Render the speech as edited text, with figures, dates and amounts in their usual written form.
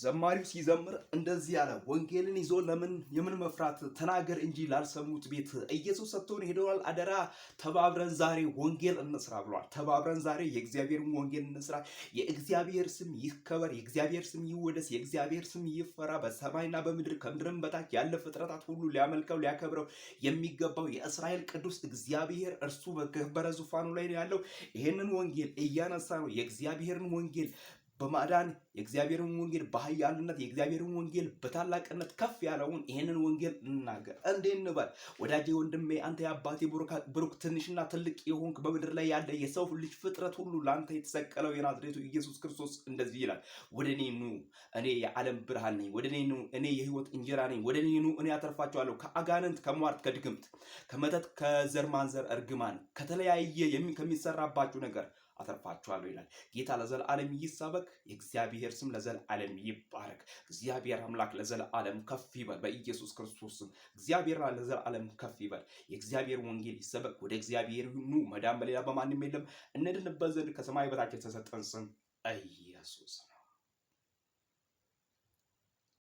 ዘማሪው ሲዘምር እንደዚህ ያለ ወንጌልን ይዞ ለምን የምን መፍራት ተናገር እንጂ ላልሰሙት ቤት ኢየሱስ ሰጥቶን ሄደዋል አደራ። ተባብረን ዛሬ ወንጌል እንስራ ብሏል። ተባብረን ዛሬ የእግዚአብሔርን ወንጌል እንስራ። የእግዚአብሔር ስም ይከበር፣ የእግዚአብሔር ስም ይወደስ፣ የእግዚአብሔር ስም ይፈራ። በሰማይና በምድር ከምድርም በታች ያለ ፍጥረታት ሁሉ ሊያመልከው ሊያከብረው የሚገባው የእስራኤል ቅዱስ እግዚአብሔር እርሱ በከበረ ዙፋኑ ላይ ነው ያለው። ይሄንን ወንጌል እያነሳ ነው የእግዚአብሔርን ወንጌል በማዳን የእግዚአብሔርን ወንጌል በኃያልነት የእግዚአብሔርን ወንጌል በታላቅነት ከፍ ያለውን ይሄንን ወንጌል እናገር። እንዴ እንበል ወዳጄ ወንድሜ፣ አንተ የአባቴ ብሩክ ትንሽና ትልቅ የሆንክ በምድር ላይ ያለ የሰው ልጅ ፍጥረት ሁሉ ለአንተ የተሰቀለው የናዝሬቱ ኢየሱስ ክርስቶስ እንደዚህ ይላል፣ ወደ እኔ ኑ፣ እኔ የዓለም ብርሃን ነኝ። ወደ እኔ ኑ፣ እኔ የህይወት እንጀራ ነኝ። ወደ እኔ ኑ፣ እኔ አተርፋችኋለሁ ከአጋንንት፣ ከሟርት፣ ከድግምት፣ ከመተት፣ ከዘር ማንዘር እርግማን፣ ከተለያየ ከሚሰራባችሁ ነገር አተርፋችኋለሁ ይላል ጌታ። ለዘላለም ይሰበክ። የእግዚአብሔር ስም ለዘላለም ይባረክ። እግዚአብሔር አምላክ ለዘላለም ከፍ ይበል በኢየሱስ ክርስቶስ ስም። እግዚአብሔር ለዘላለም ከፍ ይበል። የእግዚአብሔር ወንጌል ይሰበክ። ወደ እግዚአብሔር ኑ፣ መዳን በሌላ በማንም የለም። እንድንበት ዘንድ ከሰማይ በታች የተሰጠን ስም ኢየሱስ